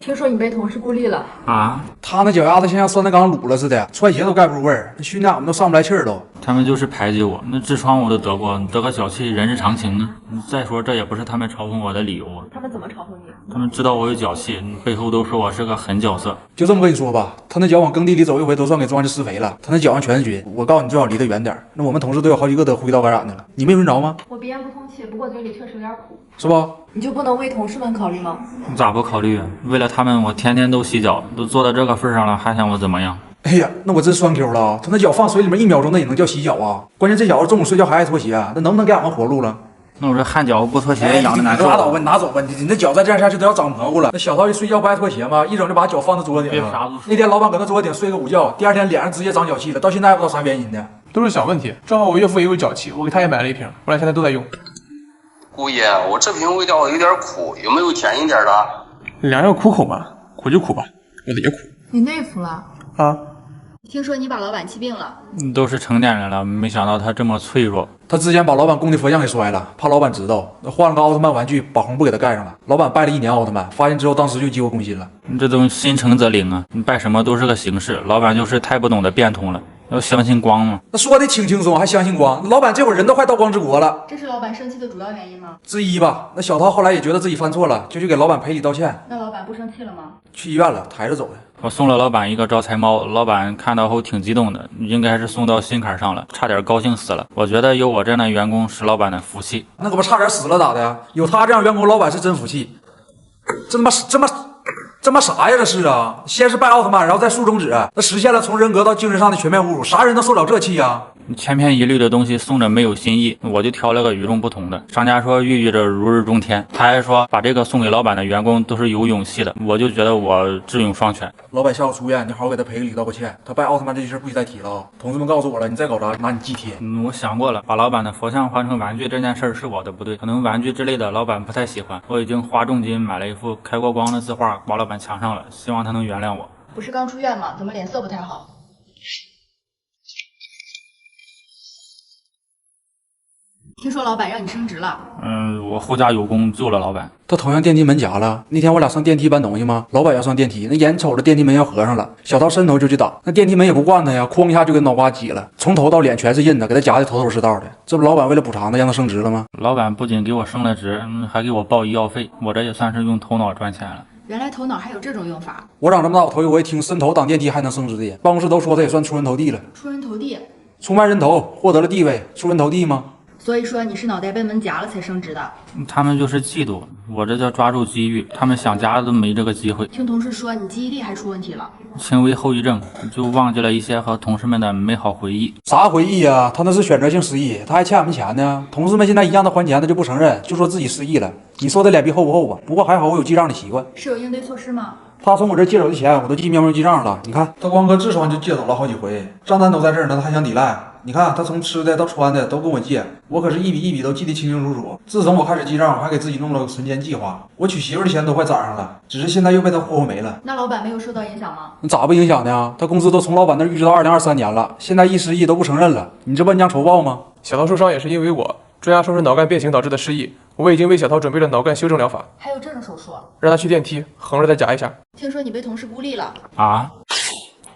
听说你被同事孤立了啊？他那脚丫子像酸菜缸卤了似的，穿鞋都盖不住味儿，那训练我们都上不来气儿都。他们就是排挤我，那痔疮我都得过，得个脚气人之常情啊。再说这也不是他们嘲讽我的理由啊。他们怎么嘲讽你？他们知道我有脚气，背后都说我是个狠角色。就这么跟你说吧，他那脚往耕地里走一回，都算给庄稼施肥了。他那脚上全是菌，我告诉你最好离得远点。那我们同事都有好几个得呼吸道感染的了，你没闻着吗？我鼻炎不通气，不过嘴里确实有点苦。是不？你就不能为同事们考虑吗？咋不考虑啊？为了他们，我天天都洗脚，都做到这个份上了，还想我怎么样？哎呀，那我真酸 Q 了啊！他那脚放水里面1秒钟，那也能叫洗脚啊？关键这小子中午睡觉还爱脱鞋，那能不能给俺们活路了？那我这汗脚不脱鞋痒的难受。拉倒吧，你拿走吧，你那脚再这样下去都要长蘑菇了。那小涛一睡觉不爱脱鞋吗？一整就把脚放在桌子顶上。那天老板搁那桌子顶睡个午觉，第二天脸上直接长脚气了，到现在还不知道啥原因呢。都是小问题。正好我岳父也有脚气，我给他也买了一瓶，我俩现在都在用。姑爷，我这瓶味道有点苦，有没有甜一点的？良药苦口嘛，苦就苦吧，我的也苦你内服了啊。听说你把老板气病了。都是成年人了，没想到他这么脆弱。他之前把老板供的佛像给摔了，怕老板知道，换了个奥特曼玩具，把红布给他盖上了。老板拜了1年奥特曼，发现之后当时就急火攻心了。你这都心诚则灵啊！你拜什么都是个形式，老板就是太不懂得变通了。要相信光吗？那说的轻轻松，还相信光？老板这会儿人都快到光之国了，这是老板生气的主要原因吗？之一吧。那小涛后来也觉得自己犯错了，就去给老板赔礼道歉。那老板不生气了吗？去医院了，抬着走的。我送了老板一个招财猫，老板看到后挺激动的，应该是送到心坎上了，差点高兴死了。我觉得有我这样的员工是老板的福气。那可不差点死了咋的呀？有他这样员工，老板是真服气。这妈啥呀？这是啊！先是拜奥特曼，然后再竖中指，那实现了从人格到精神上的全面侮辱，啥人能受了这气呀？千篇一律的东西送着没有新意，我就挑了个与众不同的。商家说寓意着如日中天，他还说把这个送给老板的员工都是有勇气的，我就觉得我智勇双全。老板下午出院，你好好给他赔个礼道个歉。他拜奥特曼这件事不许再提了啊！同事们告诉我了，你再搞砸拿你祭天。我想过了，把老板的佛像换成玩具这件事是我的不对，可能玩具之类的老板不太喜欢。我已经花重金买了一幅开过光的字画挂老板墙上了，希望他能原谅我。不是刚出院吗？怎么脸色不太好？听说老板让你升职了。我后家有功救了老板。他头上电梯门夹了。那天我俩上电梯搬东西吗？老板要上电梯，那眼瞅着电梯门要合上了，小涛伸头就去挡，那电梯门也不惯他呀，哐一下就给脑瓜挤了，从头到脸全是印子，给他夹的头头是道的。这不老板为了补偿他，让他升职了吗？老板不仅给我升了职，还给我报医药费，我这也算是用头脑赚钱了。原来头脑还有这种用法。我长这么大，我头一回听伸头挡电梯还能升职的，办公室都说他也算出人头地了。出人头地，出卖人头，获得了地位，出人头地吗？所以说你是脑袋被门夹了才升职的。他们就是嫉妒，我这叫抓住机遇，他们想夹都没这个机会。听同事说你记忆力还出问题了。轻微后遗症，就忘记了一些和同事们的美好回忆。啥回忆呀？他那是选择性失忆，他还欠俺们钱呢。同事们现在一样的还钱，他就不承认，就说自己失忆了。你说他脸皮厚不厚吧？不过还好我有记账的习惯。是有应对措施吗？他从我这借走的钱，我都记喵喵记账了。你看，他光搁痔疮就借走了好几回，账单都在这儿呢，他还想抵赖。你看，他从吃的到穿的都跟我借，我可是一笔一笔都记得清清楚楚。自从我开始记账，我还给自己弄了个存钱计划。我娶媳妇的钱都快攒上了，只是现在又被他霍霍没了。那老板没有受到影响吗？你咋不影响呢？他公司都从老板那儿预支到2023年了，现在一失忆都不承认了。你这万将仇报吗？小涛受伤也是因为我，专家说是脑干变形导致的失忆，我已经为小涛准备了脑干修正疗法。还有这种手术？让他去电梯，横着再夹一下。听说你被同事孤立了啊？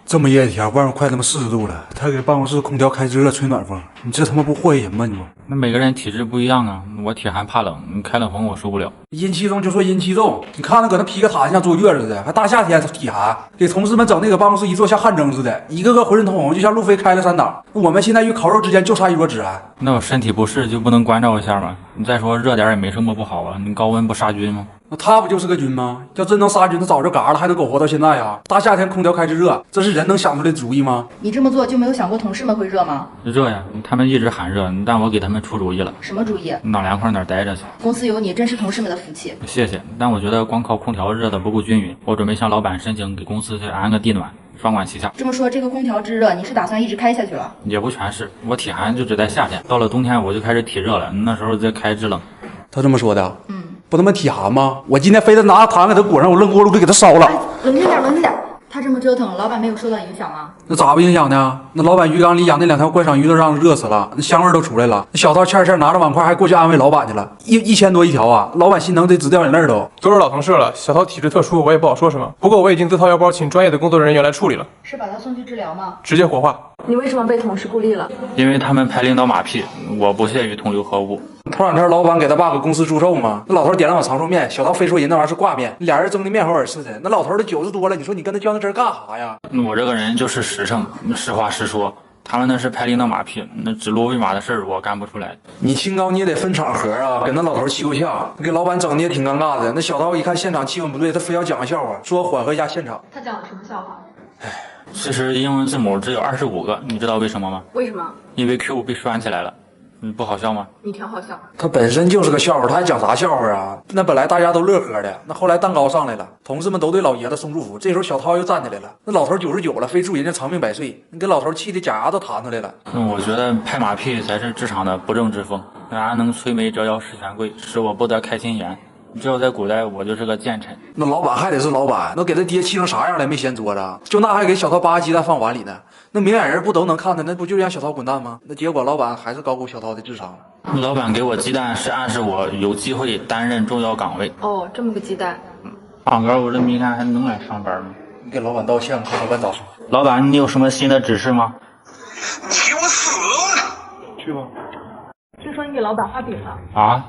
这么热天，外面快他妈40度了，他给办公室空调开着了，吹暖风，你这他妈不祸害人吗？你不？那每个人体质不一样啊，我体寒怕冷，开冷风我受不了。阴气重就说阴气重，你看他搁那披个毯像坐月似的，还大夏天体寒，给同事们整那个办公室一坐像汗蒸似的，一个个浑身通红，就像路飞开了3档。我们现在与烤肉之间就差一桌孜然。那我身体不适就不能关照一下吗？你再说热点也没什么不好啊，你高温不杀菌吗？那他不就是个菌吗？要真能杀菌，他早就嘎了，还能苟活到现在呀？大夏天空调开着热，这是人能想出来的主意吗？你这么做就没有想过同事们会热吗？热呀，他们一直喊热，但我给他们出主意了。什么主意？哪凉快哪待着去。公司有你，真是同事们的福气。谢谢，但我觉得光靠空调热的不够均匀，我准备向老板申请给公司去安个地暖，双管齐下。这么说，这个空调制热，你是打算一直开下去了？也不全是，我体寒就只在夏天，到了冬天我就开始体热了，那时候再开制冷。他这么说的？不他妈体寒吗？我今天非得拿糖给他裹上，我扔锅炉里给他烧了。冷静点，冷静点。他这么折腾，老板没有受到影响吗？那咋不影响呢？那老板鱼缸里养那2条观赏鱼都让热死了，那香味都出来了。那小涛欠拿着碗筷还过去安慰老板去了，一千多一条啊！老板心疼得直掉眼泪都。都是老同事了，小涛体质特殊，我也不好说什么。不过我已经自掏腰包请专业的工作人员来处理了，是把他送去治疗吗？直接火化。你为什么被同事孤立了？因为他们拍领导马屁，我不屑于同流合污。头2天老板给他爸搁公司祝寿嘛，那老头点了碗长寿面，小涛非说人那玩意是挂面，俩人争的面红耳赤的。那老头都90多了，你说你跟他较那真干啥呀？我这个人就是实诚，实话实说。他们那是拍领导马屁，那指鹿为马的事儿我干不出来。你清高你也得分场合啊，给那老头气够呛，给老板整的也挺尴尬的。那小涛一看现场气氛不对，他非要讲个笑话，说缓和一下现场。他讲了什么笑话？其实英文字母只有25个，你知道为什么吗？为什么？因为 Q 被拴起来了。不好笑吗？你挺好笑。他本身就是个笑话，他还讲啥笑话啊？那本来大家都乐呵的，那后来蛋糕上来了，同事们都对老爷子送祝福。这时候小涛又站起来了，那老头99了，非祝人家长命百岁，你给老头气的假牙都弹出来了。我觉得拍马屁才是职场的不正之风。然能摧眉折腰事权贵，使我不得开心颜。只要在古代，我就是个奸臣。那老板还得是老板，那给他爹气成啥样了？没掀桌子，就那还给小涛扒鸡蛋放碗里呢。那明眼人不都能看的，那不就让小涛滚蛋吗？那结果老板还是高估小涛的智商了。老板给我鸡蛋是暗示我有机会担任重要岗位。哦，这么个鸡蛋。胖哥，我这明天还能来上班吗？你给老板道歉，看老板咋说。老板，你有什么新的指示吗？你给我死！去吧。听说你给老板画饼了。啊？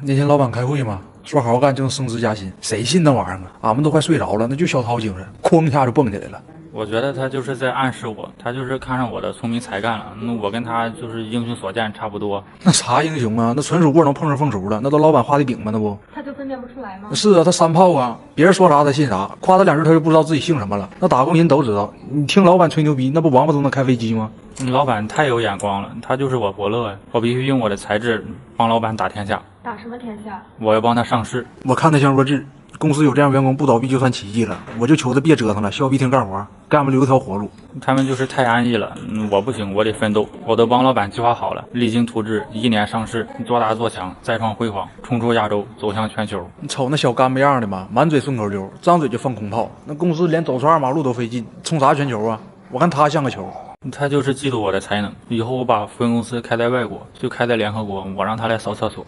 那天老板开会嘛，说好好干就能升职加薪，谁信那玩意儿啊？俺们都快睡着了，那就小涛精神，哐一下就蹦起来了。我觉得他就是在暗示我，他就是看上我的聪明才干了。那我跟他就是英雄所见差不多。那啥英雄啊？那纯属过能碰上凤雏了，那都老板画的饼吗？那不？他就分辨不出来吗？是啊，他三炮啊，别人说啥他信啥，夸他2句他就不知道自己姓什么了。那打工人都知道，你听老板吹牛逼，那不王八都能开飞机吗？老板太有眼光了，他就是我伯乐呀！我必须用我的才智帮老板打天下。打什么天下？我要帮他上市。我看他像弱智，公司有这样员工不倒闭就算奇迹了。我就求他别折腾了，削逼厅干活，给俺们留条活路。他们就是太安逸了，我不行，我得奋斗。我都帮老板计划好了，励精图治，1年上市，做大做强，再创辉煌，冲出亚洲，走向全球。你瞅那小干巴样的嘛，满嘴顺口溜，张嘴就放空炮。那公司连走2马路都费劲，冲啥全球啊？我看他像个球。他就是嫉妒我的才能，以后我把分公司开在外国，就开在联合国，我让他来扫厕所。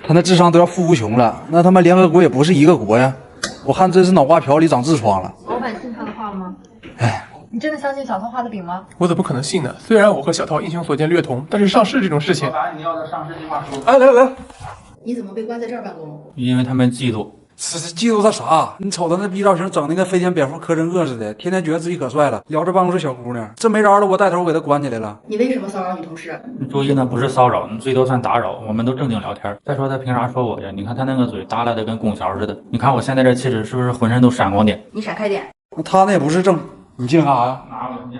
他那智商都要富无穷了，那他妈联合国也不是一个国呀！我看真是脑瓜瓢里长痔疮了。老板信他的话吗？哎，你真的相信小涛画的饼吗？我怎么不可能信呢？虽然我和小涛英雄所见略同，但是上市这种事情……老板，你要的上市计划书。哎，来，你怎么被关在这儿办公？因为他们嫉妒。是嫉妒他啥？你瞅他那逼造型，整的跟飞天蝙蝠柯镇恶似的，天天觉得自己可帅了，撩着办公室小姑娘，这没招了，我带头给他关起来了。你为什么骚扰女同事？注意，那不是骚扰，最多算打扰，我们都正经聊天。再说他凭啥说我呀？你看他那个嘴耷拉的跟拱桥似的，你看我现在这气质是不是浑身都闪光点？你闪开点。那他那也不是正，你进来干啥呀？拿我去。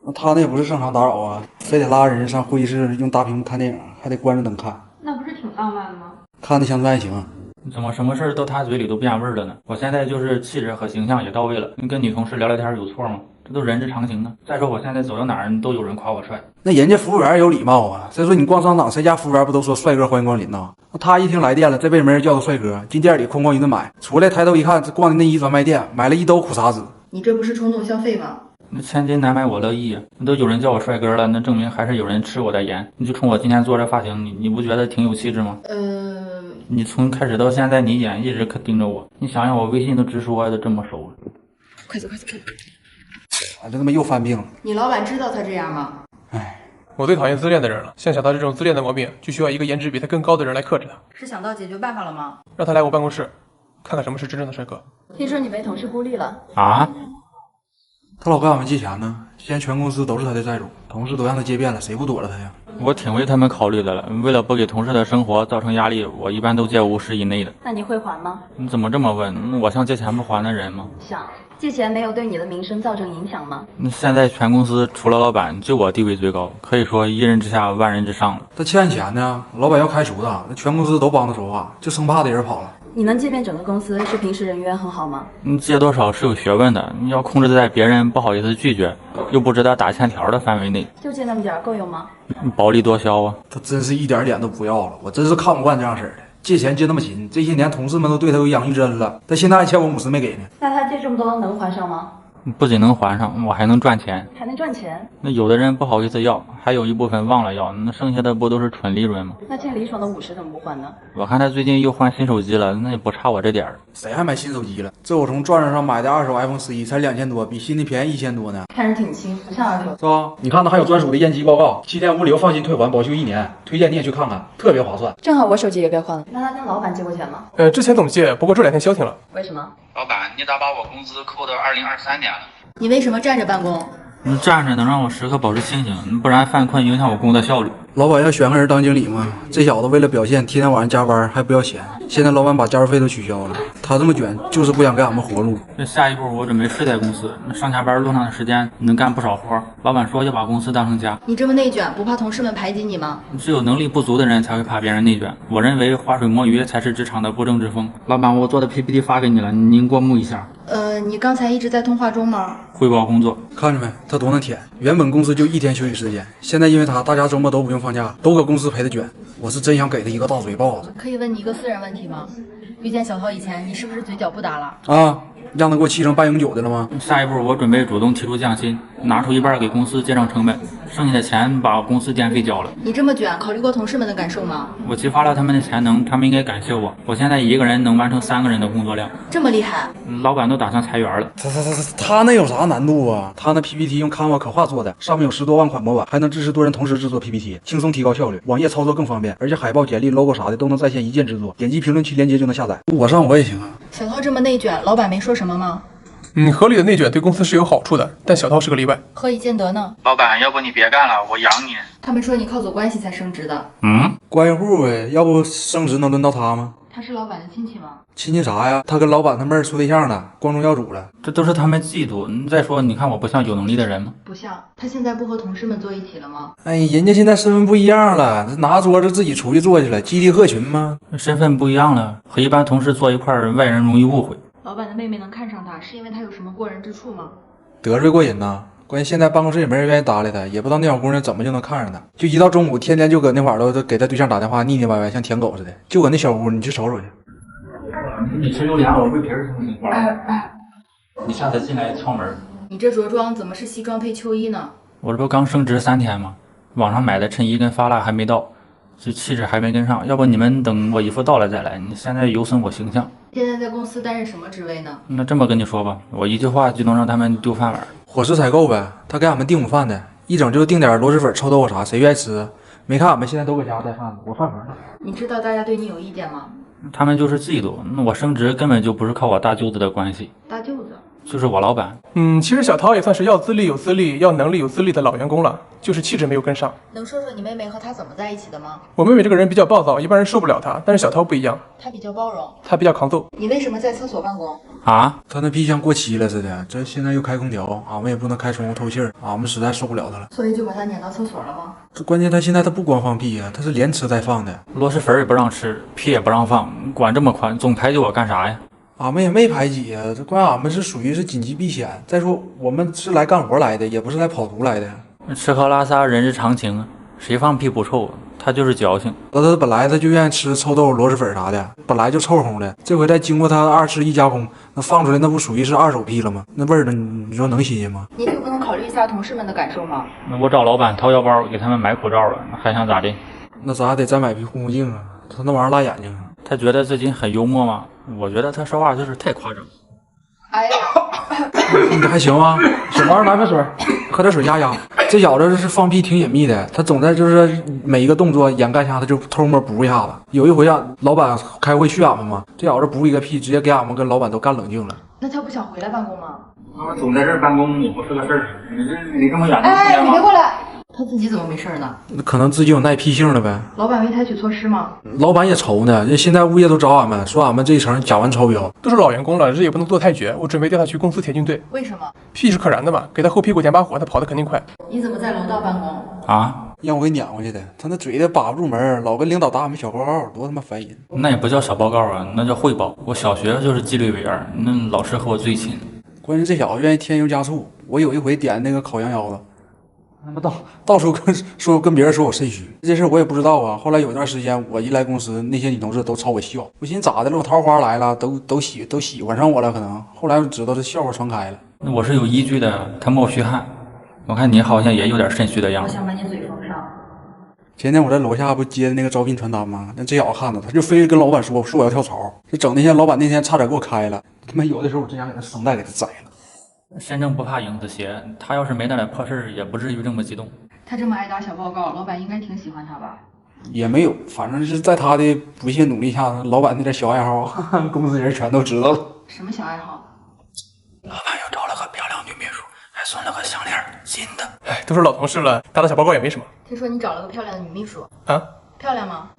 那他那也不是正常打扰啊，非得拉人上会议室用大屏幕看电影，还得关着灯看，那不是挺浪漫的吗？看的乡村爱情。怎么什么事儿都他嘴里都变味儿了呢？我现在就是气质和形象也到位了，你跟女同事聊聊天有错吗？这都人之常情啊。再说我现在走到哪儿都有人夸我帅，那人家服务员有礼貌啊。再说你逛商场，谁家服务员不都说帅哥欢迎光临呐？那他一听来电了，这辈子没人叫他帅哥，进店里哐哐一顿买，出来抬头一看，这逛的内衣专卖店，买了1兜苦茶籽。你这不是冲动消费吗？那千金难买我乐意啊！都有人叫我帅哥了，那证明还是有人吃我的盐。你就冲我今天做这发型，你不觉得挺有气质吗？你从开始到现在，你眼一直可盯着我。你想想，我微信都直说都这么熟了。快走快走！啊，这他妈又犯病了。你老板知道他这样吗？哎，我最讨厌自恋的人了，像小涛这种自恋的毛病，就需要一个颜值比他更高的人来克制他。是想到解决办法了吗？让他来我办公室，看看什么是真正的帅哥。听说你被同事孤立了。啊？他老跟俺们借钱呢，现在全公司都是他的债主，同事都让他借遍了，谁不躲着他呀？我挺为他们考虑的了，为了不给同事的生活造成压力，我一般都借50以内的。那你会还吗？你怎么这么问？我像借钱不还的人吗？想借钱没有对你的名声造成影响吗？现在全公司除了老板，就我地位最高，可以说一人之下万人之上了。他欠钱呢，老板要开除他，那全公司都帮他说话，就生怕的人跑了。你能借遍整个公司，是平时人缘很好吗？借多少是有学问的，你要控制在别人不好意思拒绝，又不值得打欠条的范围内。就借那么点儿够用吗？薄利多销啊！他真是一点脸都不要了，我真是看不惯这样式儿的。借钱借那么勤，这些年同事们都对他有养育之恩了，他现在还欠我50没给呢。那他借这么多能还上吗？不仅能还上，我还能赚钱。还能赚钱？那有的人不好意思要，还有一部分忘了要，那剩下的不都是纯利润吗？那欠李爽的50怎么不还呢？我看他最近又换新手机了，那也不差我这点儿。谁还买新手机了？这我从转转上买的2手 iPhone 11才2000多，比新的便宜1000多呢，看着挺轻，不像2手。是吧？你看它还有专属的验机报告，7天无理由放心退还，保修1年，推荐你也去看看，特别划算。正好我手机也该换了。那他跟老板借过钱吗？之前总借，不过这2天消停了。为什么？老板，你咋把我工资扣到2023年了？你为什么站着办公？你站着能让我时刻保持清醒，不然犯困影响我工作效率。老板要选个人当经理吗？这小子为了表现，天天晚上加班还不要钱。现在老板把加班费都取消了，他这么卷就是不想给俺们活路。这下一步我准备睡在公司，上下班路上的时间能干不少活。老板说要把公司当成家。你这么内卷，不怕同事们排挤你吗？只有能力不足的人才会怕别人内卷。我认为划水摸鱼才是职场的不正之风。老板，我做的 PPT 发给你了，您过目一下。你刚才一直在通话中吗？汇报工作，看着没，他多能舔。原本公司就1天休息时间，现在因为他，大家周末都不用放假，都搁公司陪他卷。我是真想给他一个大嘴巴子。可以问你一个私人问题吗？遇见小涛以前，你是不是嘴角不打了？啊，让他给我气成半永久的了吗？下一步我准备主动提出降薪，拿出一半给公司节省成本，剩下的钱把公司电费交了。你这么卷，考虑过同事们的感受吗？我激发了他们的潜能，他们应该感谢我。我现在一个人能完成3个人的工作量。这么厉害？老板都打算裁员了。他那有啥难度啊？他那 PPT 用 Canva 可画做的，上面有10多万款模板，还能支持多人同时制作 PPT， 轻松提高效率，网页操作更方便，而且海报、简历、logo 啥的都能在线一键制作，点击评论区链接就能下载。我上我也行啊。小涛这么内卷，老板没说什么吗？合理的内卷对公司是有好处的，但小涛是个例外。何以见得呢？老板，要不你别干了，我养你。他们说你靠走关系才升职的。关系户呗，要不升职能轮到他吗？他是老板的亲戚吗？亲戚啥呀？他跟老板他妹儿处对象呢，光宗耀祖了。这都是他们嫉妒。再说，你看我不像有能力的人吗？不像。他现在不和同事们坐一起了吗？哎，人家现在身份不一样了，拿桌子自己出去坐去了，集体合群吗？身份不一样了，和一般同事坐一块儿，外人容易误会。老板的妹妹能看上他，是因为他有什么过人之处吗？得罪过人呐。关键现在办公室也没人愿意搭理他，也不知道那小姑娘怎么就能看上他。就一到中午，天天就搁那块儿都给他对象打电话，腻腻歪歪，像舔狗似的。就搁那小屋，你去瞅瞅去。你吃榴莲，我被别人听话。你下次进来敲门。你这着装怎么是西装配秋衣呢？我这不刚升职3天吗？网上买的衬衣跟发蜡还没到，这气质还没跟上。要不你们等我衣服到了再来，你现在有损我形象。现在在公司担任什么职位呢？那这么跟你说吧，我一句话就能让他们丢饭碗。伙食采购呗，他给俺们订午饭的，一整就订点螺蛳粉、臭豆腐啥，谁愿意吃？没看俺们现在都搁家带饭呢，我饭盒呢。你知道大家对你有意见吗？他们就是嫉妒，那我升职根本就不是靠我大舅子的关系，大舅子。就是我老板。其实小涛也算是要资历有资历，要能力有资历的老员工了，就是气质没有跟上。能说说你妹妹和他怎么在一起的吗？我妹妹这个人比较暴躁，一般人受不了她，但是小涛不一样，她比较包容。她比较抗揍。你为什么在厕所办公？啊？他那屁像过期了似的，这现在又开空调，俺们也不能开窗户透气儿，俺们实在受不了他了。所以就把他撵到厕所了吗？这关键他现在他不光放屁呀，他是连吃带放的。螺蛳粉也不让吃，屁也不让放，管这么宽，总排挤我干啥呀？俺们也没排挤呀，这关俺们是属于是紧急避险。再说我们是来干活来的，也不是来跑图来的。吃喝拉撒人之常情，谁放屁不臭？他就是矫情。他本来他就愿意吃臭豆腐、螺蛳粉啥的，本来就臭烘的，这回再经过他2次1加工，那放出来那不属于是2手屁了吗？那味儿呢？你说能新鲜吗？你就不能考虑一下同事们的感受吗？那我找老板掏腰包给他们买口罩了，还想咋的？那咱还得再买批护目镜啊，他那玩意儿辣眼睛啊。他觉得自己很幽默吗？我觉得他说话就是太夸张。哎呀，你这还行吗？小王来瓶水，喝点水压压。这小子是放屁挺隐秘的，他总在就是每一个动作掩盖下，他就偷摸补一下子。有一回啊，老板开会训俺们嘛，这小子补一个屁，直接给俺们跟老板都干冷静了。那他不想回来办公吗？我总在这儿办公也不是个事儿，你离这么远能哎，听见吗？你别过来！他自己怎么没事呢？可能自己有耐屁性了呗。老板没采取措施吗？老板也愁呢，这现在物业都找俺们，说俺们这一层假完超标。都是老员工了，这也不能做太绝。我准备调他去公司铁军队。为什么？屁是可燃的嘛，给他后屁股捡把火，他跑得肯定快。你怎么在楼道办公？啊？让我给撵回去的，他那嘴的把不住门，老跟领导打俺们小报告，多他妈烦人。那也不叫小报告啊，那叫汇报。我小学就是纪律委员，那老师和我最亲。关键这小子愿意添油加醋。我有一回点那个烤羊腰子，他妈到处跟别人说我肾虚，这事我也不知道啊。后来有一段时间，我一来公司，那些女同事都朝我笑，我寻思咋的了？我桃花来了，都喜欢上我了，可能。后来我知道这笑话传开了。那我是有依据的，他冒虚汗，我看你好像也有点肾虚的样子。我想把你嘴封上。前天我在楼下不接那个招聘传单吗？那这小子看着他就非跟老板说我要跳槽，这整那些老板那天差点给我开了。他妈有的时候我真想给他声带给他摘了。身正不怕影子斜，他要是没那点破事儿，也不至于这么激动。他这么爱打小报告，老板应该挺喜欢他吧？也没有，反正是在他的不懈努力下，老板那点小爱好，公司人全都知道了。什么小爱好？老板又找了个漂亮女秘书，还送了个项链，新的。哎，都是老同事了，打打小报告也没什么。听说你找了个漂亮的女秘书啊？漂亮吗？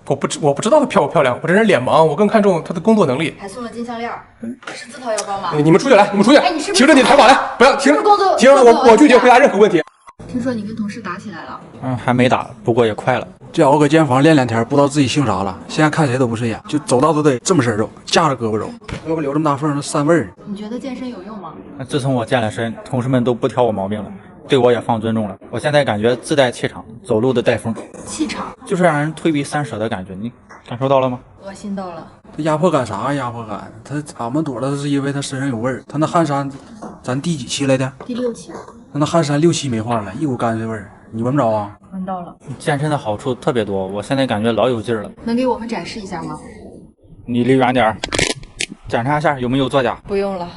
我不知道她漂不漂亮，我这人脸盲，我更看重她的工作能力。还送了金项链，是自掏腰包吗？你们出去来，你们出去！哎，你是不是停着你的采访来，不要停！停！我拒绝回答任何问题。听说你跟同事打起来了？还没打，不过也快了。这小子搁间房练2天，不知道自己姓啥了，现在看谁都不顺眼，就走道都得这么身肉，架着胳膊走，胳膊留这么大缝，那膻味儿。你觉得健身有用吗？自从我健了身，同事们都不挑我毛病了，对我也放尊重了。我现在感觉自带气场，走路的带风。气场就是让人退避三舍的感觉，你感受到了吗？恶心到了。他压迫感啥压迫感？俺们躲了，是因为他身上有味儿。他那汗衫，咱第几期来的？第6期。他那汗衫6期没换了，一股泔水味儿，你闻不着啊？闻到了。健身的好处特别多，我现在感觉老有劲儿了。能给我们展示一下吗？你离远点儿，检查一下有没有作假。不用了。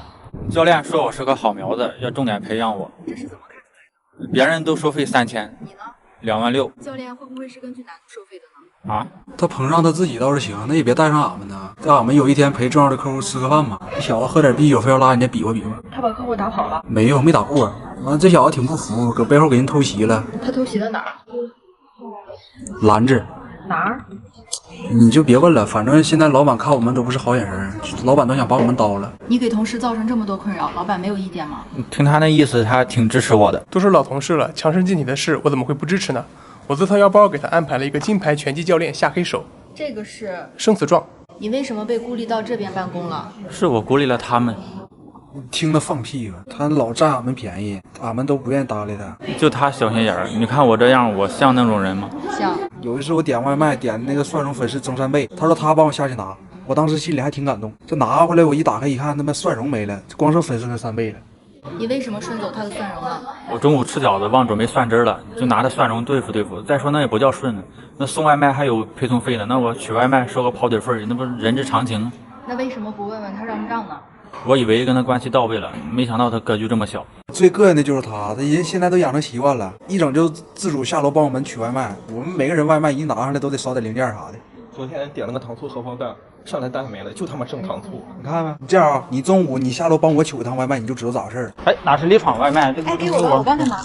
教练说我是个好苗子，要重点培养我。这是怎么看出来的？别人都收费3000，你呢？26000。教练会不会是根据难度收费的呢？啊？他捧上他自己倒是行，那也别带上俺们呢。带俺们有一天陪重要的客户吃个饭嘛。这小子喝点啤酒，非要拉人家比划比划。他把客户打跑了？没有，没打过。完了，这小子挺不服，搁背后给人偷袭了。他偷袭了哪儿？拦着。哪儿？你就别问了，反正现在老板看我们都不是好眼神，老板都想把我们刀了。你给同事造成这么多困扰，老板没有意见吗？听他那意思，他挺支持我的。都是老同事了，强身健体的事，我怎么会不支持呢？我自掏腰包给他安排了一个金牌拳击教练下黑手。这个是生死状。你为什么被孤立到这边办公了？是我孤立了他们。听他放屁吧，他老占俺们便宜，俺们都不愿意搭理他。就他小心眼儿，你看我这样，我像那种人吗？像。有一次我点外卖，点那个蒜蓉粉丝蒸3倍，他说他帮我下去拿，我当时心里还挺感动。这拿回来我一打开一看，他妈蒜蓉没了，光剩粉丝跟3倍了。你为什么顺走他的蒜蓉呢？我中午吃饺子忘准备蒜汁了，就拿着蒜蓉对付对付。再说那也不叫顺呢，那送外卖还有配送费呢，那我取外卖收个跑腿费，那不是人之常情啊。那为什么不问问他让不让呢？我以为跟他关系到位了，没想到他格局这么小。最膈应的就是他人现在都养成习惯了，一整就自主下楼帮我们取外卖。我们每个人外卖一拿上来都得烧点零件啥的。昨天点了个糖醋荷包蛋，上来蛋没了，就他妈剩糖醋。你看没？你这样啊，你中午你下楼帮我取一趟外卖，你就知道咋回事了。哎，哪是李闯外卖？哎，给我吧，我帮着拿。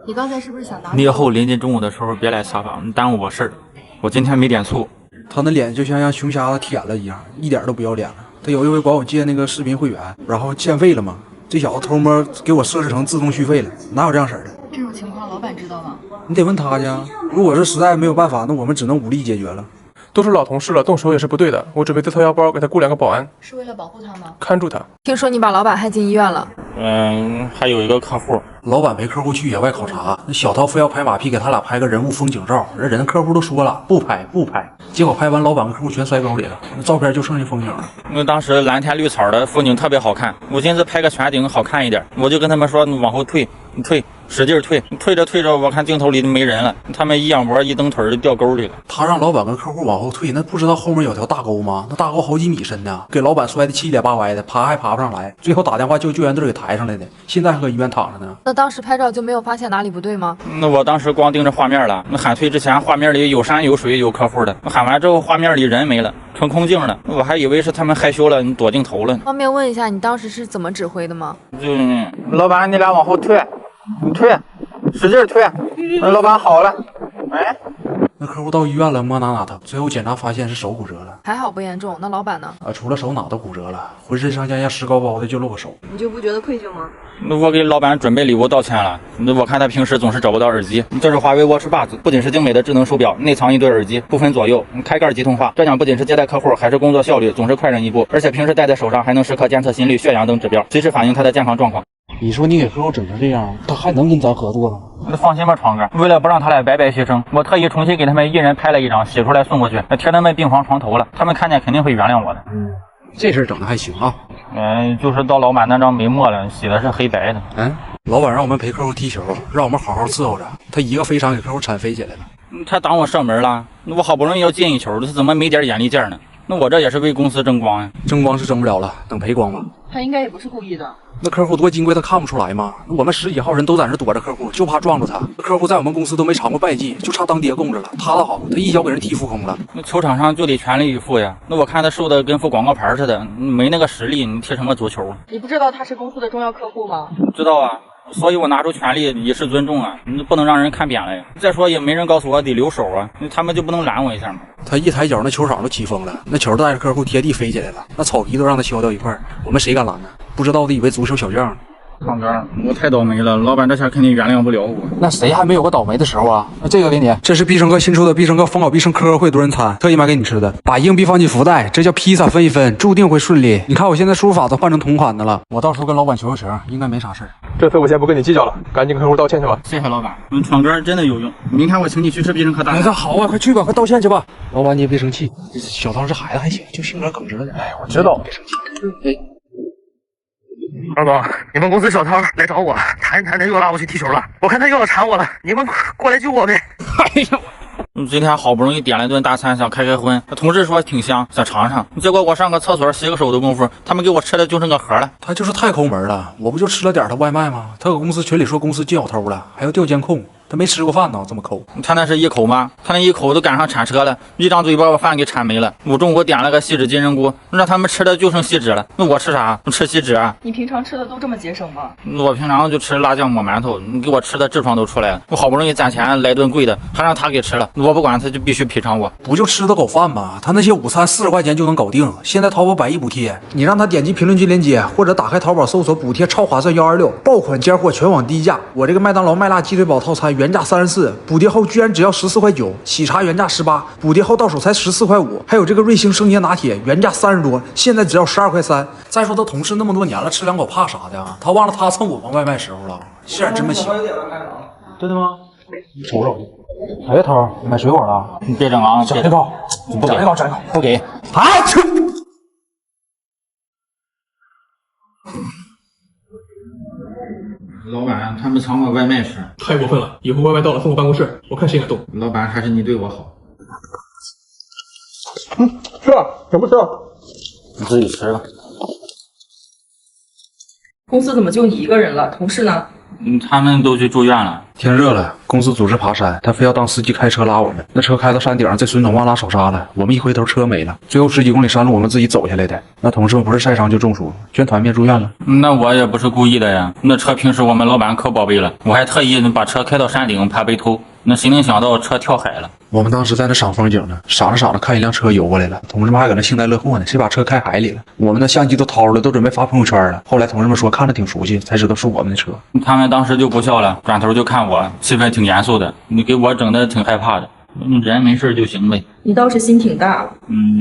你刚才是不是想拿？你以后临近中午的时候别来撒谎，你耽误我事儿。我今天没点醋。他那脸就像让熊瞎子舔了一样，一点都不要脸了。他有一回管我借那个视频会员，然后欠费了嘛，这小子偷摸给我设置成自动续费了，哪有这样式儿的？这种情况老板知道吗？你得问他去。如果是实在没有办法，那我们只能武力解决了。都是老同事了，动手也是不对的。我准备自掏腰包给他雇2个保安，是为了保护他吗？看住他。听说你把老板害进医院了。还有一个客户，老板陪客户去野外考察，那小涛非要拍马屁，给他俩拍个人物风景照，人客户都说了不拍，结果拍完老板跟客户全摔沟里了，那照片就剩下风景了。因为当时蓝天绿草的风景特别好看，我寻思拍个全景好看一点，我就跟他们说你往后退，你退。使劲退，退着，我看镜头里没人了，他们一仰脖一蹬腿就掉沟里了。他让老板跟客户往后退，那不知道后面有条大沟吗？那大沟好几米深呢，给老板摔得七咧八歪的，爬还爬不上来，最后打电话叫救援队给抬上来的，现在还搁医院躺着呢。那当时拍照就没有发现哪里不对吗？那我当时光盯着画面了，那喊退之前画面里有山有水有客户的，喊完之后画面里人没了，纯空镜了，我还以为是他们害羞了，你躲镜头了。方便问一下你当时是怎么指挥的吗？就老板你俩往后退，你退。使劲推，老板好了。哎，那客户到医院了，摸哪疼，最后检查发现是手骨折了，还好不严重。那老板呢？除了手哪都骨折了，浑身上下像石膏包的就露个手。你就不觉得愧疚吗？那我给老板准备礼物道歉了。那我看他平时总是找不到耳机，这是华为 Watch Buds， 不仅是精美的智能手表，内藏一对耳机，不分左右，开盖即通话。这样不仅是接待客户，还是工作效率总是快人一步，而且平时戴在手上还能时刻监测心率、血氧等指标，随时反映他的健康状况。你说你给客户整成这样，他还能跟咱合作吗？那放心吧，闯哥，为了不让他俩白白牺牲，我特意重新给他们一人拍了一张，洗出来送过去，贴他们病房床头了，他们看见肯定会原谅我的。这事儿整的还行啊。就是到老板那张没墨了，洗的是黑白的。老板让我们陪客户踢球，让我们好好伺候着，他一个飞铲给客户铲飞起来了。他挡我射门了，我好不容易要进一球，他怎么没点眼力劲儿呢？那我这也是为公司争光呀。争光是争不了了，等赔光吧。他应该也不是故意的。那客户多金贵，他看不出来吗？我们10几号人都在那躲着客户，就怕撞着他。客户在我们公司都没尝过败绩，就差当爹供着了。他倒好，他一脚给人踢浮空了。那球场上就得全力以赴呀。那我看他瘦的跟副广告牌似的，没那个实力，你踢什么足球啊？你不知道他是公司的重要客户吗？知道啊。所以我拿出权力以示尊重啊，你不能让人看扁了呀。再说也没人告诉我得留手啊，他们就不能拦我一下吗？他一抬脚，那球场都起风了，那球带着客户贴地飞起来了，那草皮都让他削掉一块，我们谁敢拦呢？不知道的以为足球小将呢。胖哥，我太倒霉了，老板这下肯定原谅不了我。那谁还没有过倒霉的时候啊？那这个给你，这是必胜客新出的必胜客风烤必胜科会多人餐，特意买给你吃的。把硬币放进福袋，这叫披萨分一分，注定会顺利。你看我现在输入法都换成同款的了，我到时候跟老板求个情，应该没啥事儿。这次我先不跟你计较了，赶紧跟客户道歉去吧。谢谢老板，闯哥真的有用。明天我请你去吃必胜客大餐。那好啊，快去吧，快道歉去吧。老板你也别生气，小涛这孩子还行，就性格耿直了点。我知道。别生气。二哥，你们公司小涛来找我，谈他又拉我去踢球了。我看他又要缠我了，你们过来救我呗！哎呦！今天好不容易点了顿大餐，想开荤，同事说挺香，想尝尝。结果我上个厕所洗个手的功夫，他们给我吃的就剩个盒了。他就是太抠门了，我不就吃了点他外卖吗？他搁公司群里说公司进小偷了，还要调监控。他没吃过饭呢，这么抠。他那是一口吗？他那一口都赶上铲车了，一张嘴把我饭给铲没了。我中午点了个锡纸金针菇，让他们吃的就剩锡纸了。那我吃啥？我吃锡纸啊？你平常吃的都这么节省吗？我平常就吃辣酱抹馒头，你给我吃的痔疮都出来了。我好不容易攒钱来顿贵的，还让他给吃了。我不管，他就必须赔偿我。不就吃的狗饭吗？他那些午餐40块钱就能搞定。现在淘宝110补贴，你让他点击评论区链接，或者打开淘宝搜索补贴超划算126，爆款尖货全网低价。我这个麦当劳麦辣鸡腿堡套餐原价34。补贴后居然只要14块9，喜茶原价18，补贴后到手才14块5，还有这个瑞幸生椰拿铁原价30多，现在只要12块3。再说他同事那么多年了，吃两口怕啥的啊？他忘了他蹭我们外卖时候了，馅儿真么香。真的吗？瞅瞅。哎，涛，买水果了？你别整啊！整一口，不给，不给。啊！老板，他们抢我外卖吃，太过分了！以后外卖到了送我办公室，我看谁敢动。老板，还是你对我好。吃啊，怎么吃？你自己吃吧。公司怎么就你一个人了？同事呢？他们都去住院了。天热了，公司组织爬山，他非要当司机开车拉我们。那车开到山顶上，这孙总忘拉手刹了，我们一回头车没了。最后10几公里山路我们自己走下来的。那同事们不是晒伤就中暑，全团灭住院了。那我也不是故意的呀。那车平时我们老板可宝贝了，我还特意把车开到山顶，怕被偷。那谁能想到车跳海了？我们当时在那赏风景呢，赏着赏着看一辆车游过来了，同事们还搁那幸灾乐祸呢，谁把车开海里了？我们的相机都掏出来，都准备发朋友圈了。后来同事们说看着挺熟悉，才知道是我们的车。他们当时就不笑了，转头就看我，气氛挺严肃的，你给我整的挺害怕的。人没事就行呗。你倒是心挺大。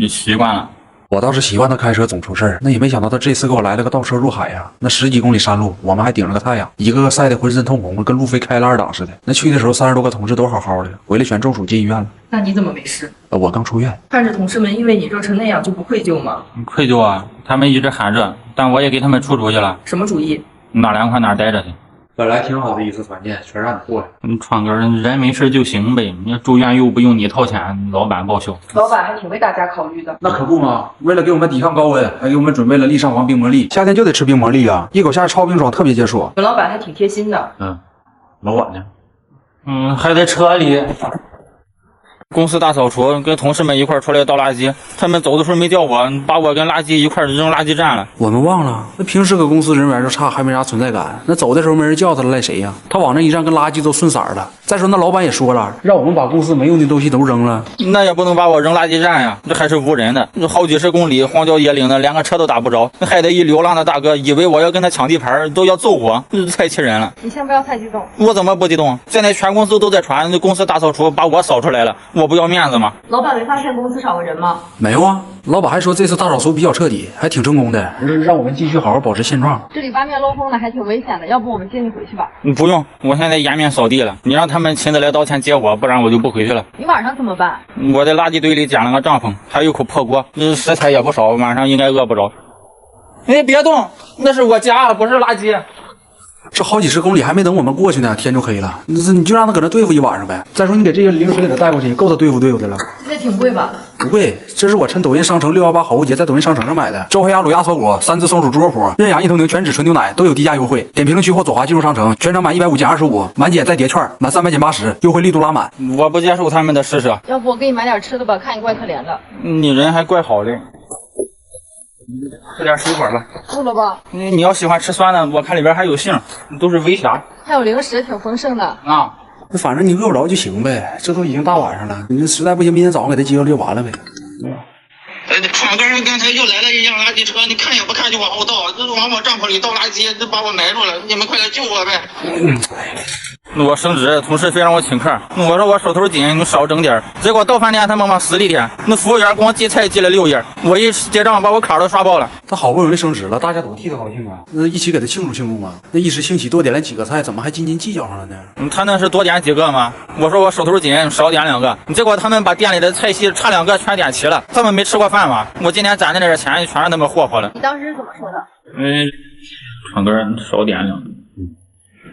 习惯了。我倒是习惯他开车总出事儿，那也没想到他这次给我来了个倒车入海呀！那10几公里山路，我们还顶着个太阳，一个个晒得浑身通红，跟路飞开了2档似的。那去的时候30多个同事都好好的，回来全中暑进医院了。那你怎么没事？我刚出院。看着同事们因为你热成那样，就不愧疚吗？愧疚啊！他们一直喊热，但我也给他们出主意了。什么主意？哪凉快哪待着去。本来挺好的一次团建，全让你破了。闯哥，人没事就行呗，你住院又不用你掏钱，老板报销。老板还挺为大家考虑的。那可不嘛，为了给我们抵抗高温，还给我们准备了利上皇冰魔力，夏天就得吃冰魔力啊，一口下超冰爽，特别解暑。你们老板还挺贴心的。老板呢？还在车里。公司大扫除，跟同事们一块出来倒垃圾，他们走的时候没叫我，把我跟垃圾一块扔垃圾站了。我们忘了，那平时搁公司人缘就差，还没啥存在感。那走的时候没人叫他了，赖谁呀？他往那一站，跟垃圾都顺色了。再说那老板也说了，让我们把公司没用的东西都扔了。那也不能把我扔垃圾站呀，这还是无人的，好几10公里荒郊野岭的，连个车都打不着，还得一流浪的大哥以为我要跟他抢地盘，都要揍我，太气人了。你先不要太激动。我怎么不激动？现在全公司都在传，那公司大扫除把我扫出来了，我我不要面子吗？老板没发现公司少个人吗？没有啊，老板还说这次大扫除比较彻底，还挺成功的，让我们继续好好保持现状。这里八面漏风的，还挺危险的，要不我们接你回去吧？不用，我现在颜面扫地了，你让他们亲自来道歉接我，不然我就不回去了。你晚上怎么办？我在垃圾堆里捡了个帐篷，还有口破锅，食材也不少，晚上应该饿不着。哎，别动，那是我家，不是垃圾。这好几十公里还没等我们过去呢，天就黑了。你就让他搁那对付一晚上呗。再说你给这些零食给他带过去，够他对付的了。这挺贵吧？不贵，这是我趁抖音商城618好物节在抖音商城上买的。周黑鸭卤鸭锁骨，3只松鼠猪肉脯，任雅一头牛全脂纯牛奶都有低价优惠。点评论区或左滑进入商城，全场满150减25，满减再叠券，满300减80，优惠力度拉满。我不接受他们的施舍。要不我给你买点吃的吧，看你怪可怜的。你人还怪好的。吃点水果吧。够了吧？你要喜欢吃酸的，我看里边还有杏，都是微瑕。还有零食，挺丰盛的啊。反正你饿不着就行呗，这都已经大晚上了，你实在不行，明天早上给他接了就完了呗。旁边人刚才又来了一辆垃圾车，你看也不看就往后倒，这往我帐篷里倒垃圾，这把我埋住了，你们快来救我呗！我升职，同事非让我请客，我说我手头紧，你少整点。结果到饭店他们往死里点，那服务员光寄菜寄了6页，我一结账把我卡都刷爆了。他好不容易升职了，大家都替他高兴啊，那一起给他庆祝庆祝嘛。那一时兴起多点了几个菜，怎么还斤斤计较上了呢？他那是多点几个吗？我说我手头紧，少点2个，结果他们把店里的菜系差2个全点齐了。他们没吃过饭吗？我今天攒的那点钱全让他们霍霍了。你当时是怎么说的？唱歌少点2个。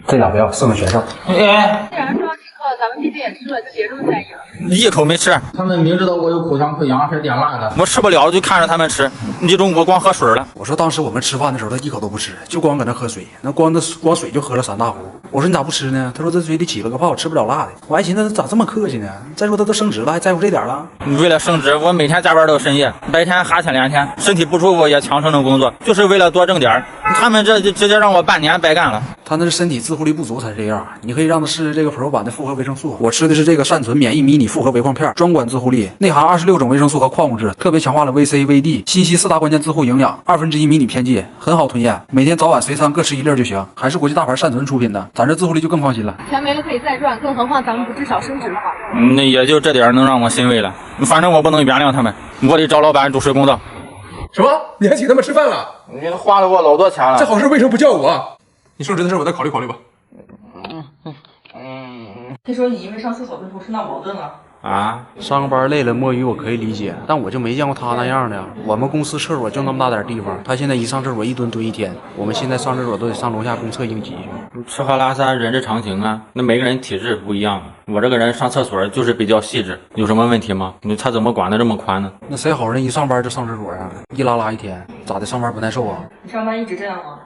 这俩不要，剩个全上。既然说要请客，咱们毕竟也吃了，就别这么在意了。一口没吃，他们明知道我有口腔溃疡，还点辣的。我吃不了，就看着他们吃，一中午光喝水了。我说当时我们吃饭的时候，他一口都不吃，就光搁那喝水，那光水就喝了3大壶。我说你咋不吃呢？他说这嘴里起了个泡，吃不了辣的。我还寻思他咋这么客气呢？再说他都升职了，还在乎这点了？为了升职，我每天加班到深夜，白天哈欠连天，身体不舒服也强撑着工作，就是为了多挣点。他们这就直接让我半年白干了。他那是身体自护力不足才这样，你可以让他试试这个 Pro 版的复合维生素。我吃的是这个善存免疫迷你复合维矿片，专管自护力，内含26种维生素和矿物质，特别强化了 VC、VD、锌硒4大关键自护营养，1/2迷你片剂，很好吞咽，每天早晚随餐各吃1粒就行，还是国际大牌善存出品的，咱这自护力就更放心了。钱没了可以再赚，更何况咱们不至少升职了吗？那也就这点能让我欣慰了，反正我不能原谅他们，我得找老板主持公道。什么？你还请他们吃饭了？你花了我老多钱了，这好事为什么不叫我？你升职的事我再考虑考虑吧。听说你因为上厕所跟同事闹矛盾了啊？上班累了摸鱼我可以理解，但我就没见过他那样的。我们公司厕所就那么大点地方，他现在一上厕所1吨蹲1天，我们现在上厕所都得上楼下公厕应急去。吃喝拉撒人之常情啊，那每个人体质不一样。我这个人上厕所就是比较细致，有什么问题吗？他怎么管得这么宽呢？那谁好人一上班就上厕所啊？一拉拉1天，咋的？上班不耐受啊？你上班一直这样吗？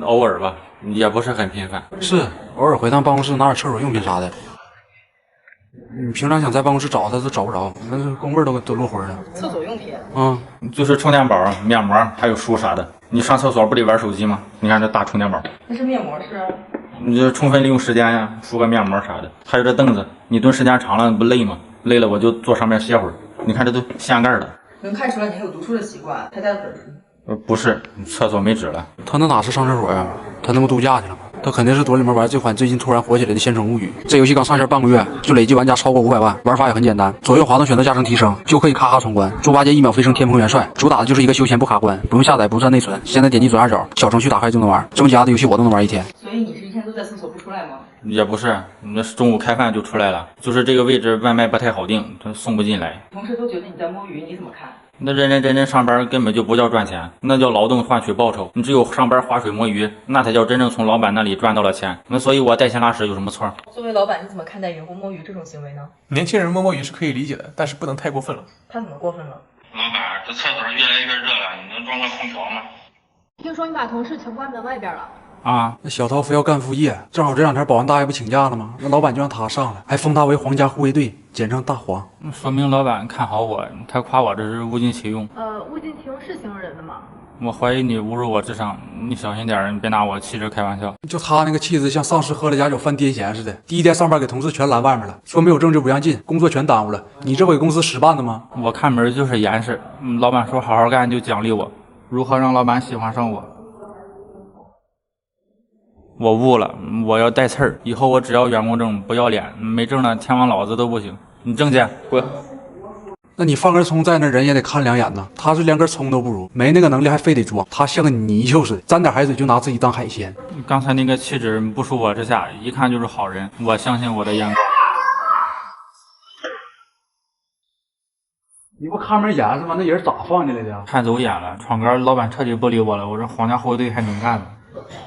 偶尔吧，也不是很频繁。是偶尔回趟办公室拿点厕所用品啥的。你平常想在办公室找他都找不着，那工位都落灰了。厕所用品？就是充电宝、面膜还有书啥的。你上厕所不得玩手机吗？你看这大充电宝。那是面膜是？你就充分利用时间呀，敷个面膜啥的。还有这凳子，你蹲时间长了不累吗？累了我就坐上面歇会儿。你看这都掀盖了。能看出来你有读书的习惯，还带本书。不是，厕所没纸了。他那哪是上厕所呀？他那不度假去了吗？他肯定是躲里面玩这款最近突然火起来的《仙城物语》。这游戏刚上线半个月，就累计玩家超过500万。玩法也很简单，左右滑动选择加成提升，就可以咔咔闯关。猪八戒1秒飞升天蓬元帅，主打的就是一个休闲不卡关，不用下载不算内存，现在点击左下角小程序打开就能玩。这么加的游戏我都能玩1天。所以你是一天都在厕所不出来吗？也不是，那中午开饭就出来了，就是这个位置外卖不太好订，他送不进来。同事都觉得你在摸鱼，你怎么看？那认真上班根本就不叫赚钱，那叫劳动换取报酬。你只有上班划水摸鱼，那才叫真正从老板那里赚到了钱。那所以我带钱拉屎有什么错？作为老板，你怎么看待员工摸鱼这种行为呢？年轻人摸摸鱼是可以理解的，但是不能太过分了。他怎么过分了？老板，这厕所越来越热了，你能装个空调吗？听说你把同事全关门外边了。啊，那小涛非要干副业，正好这2天保安大爷不请假了吗？那老板就让他上了，还封他为皇家护卫队，简称大黄。说明老板看好我，他夸我这是物尽其用。物尽其用是形容人的吗？我怀疑你侮辱我智商，你小心点，你别拿我气质开玩笑。就他那个气质，像丧尸喝了假酒犯癫痫似的。第一天上班给同事全拦外面了，说没有证就不让进，工作全耽误了。你这不给公司使绊子吗？我看门就是严实，老板说好好干就奖励我。如何让老板喜欢上我？我悟了，我要带刺儿，以后我只要员工证，不要脸，没证的天王老子都不行。你证件滚。那你放根葱在那，人也得看两眼呢。他是连根葱都不如，没那个能力还非得装，他像个泥鳅似的，沾点海水就拿自己当海鲜。刚才那个气质不出我之下，一看就是好人，我相信我的眼光。你不看门严是吗？那人咋放进来的？看走眼了，闯杆老板彻底不理我了，我这皇家护卫队还能干吗？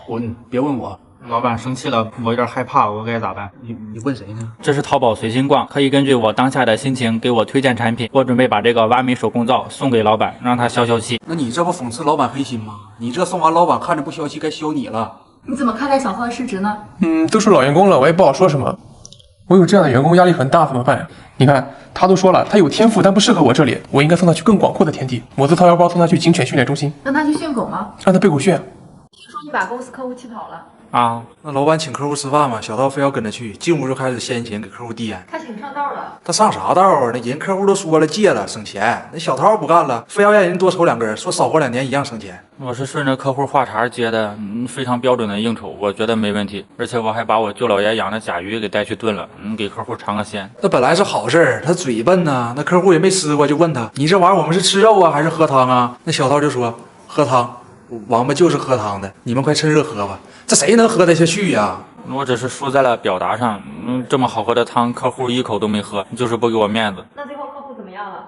滚！别问我。老板生气了，我有点害怕，我该咋办？你问谁呢？这是淘宝随心逛，可以根据我当下的心情给我推荐产品。我准备把这个挖煤手工皂送给老板，让他消消气。那你这不讽刺老板黑心吗？你这送完，老板看着不消气，该消你了。你怎么看待小涛的失职呢？都是老员工了，我也不好说什么。我有这样的员工，压力很大，怎么办呀？你看，他都说了，他有天赋，但不适合我这里，我应该送他去更广阔的天地。我自掏腰包送他去警犬训练中心，让他去训狗吗？让他被狗训。听说你把公司客户气跑了。啊，那老板请客户吃饭嘛，小涛非要跟着去，进屋就开始先钱给客户递烟。他请你上道了。他上啥道啊？那人客户都说了戒了，省钱。那小涛不干了，非要让人多抽2根，说少活2年一样省钱。我是顺着客户话茬接的，非常标准的应酬，我觉得没问题。而且我还把我舅老爷养的甲鱼给带去炖了，给客户尝个鲜。那本来是好事儿，他嘴笨呐。那客户也没吃过，就问他：“你这玩意儿我们是吃肉啊，还是喝汤啊？”那小涛就说：“喝汤，王八就是喝汤的，你们快趁热喝吧。”这谁能喝得下去呀？我只是输在了表达上，这么好喝的汤，客户一口都没喝，就是不给我面子。那最后客户怎么样了？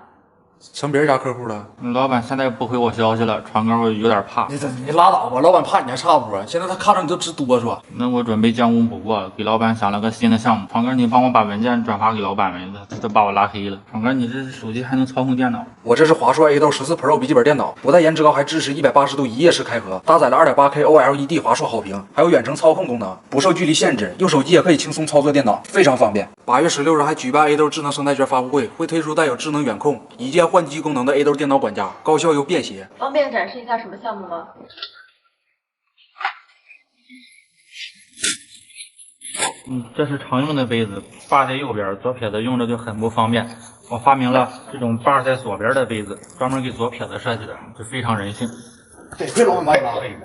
成别人家客户了。老板现在不回我消息了，闯杆我有点怕。你拉倒吧，老板怕你还差不多。现在他看着你都直哆嗦。那我准备将功补过，给老板想了个新的项目。闯杆，你帮我把文件转发给老板们，他把我拉黑了。闯杆，你这手机还能操控电脑？我这是华硕 A 豆14 Pro 笔记本电脑，不但颜值高，还支持180度一页式开合，搭载了 2.8K OLED 华硕好屏，还有远程操控功能，不受距离限制，用手机也可以轻松操作电脑，非常方便。8月16日还举办 A 豆智能生态圈发布会，会推出带有智能远控、一键换机功能的 A 豆电脑管家，高效又便携。方便展示一下什么项目吗？这是常用的杯子，把在右边，左撇子用着就很不方便。我发明了这种把在左边的杯子，专门给左撇子设计的，就非常人性。得亏老板把你拉黑了。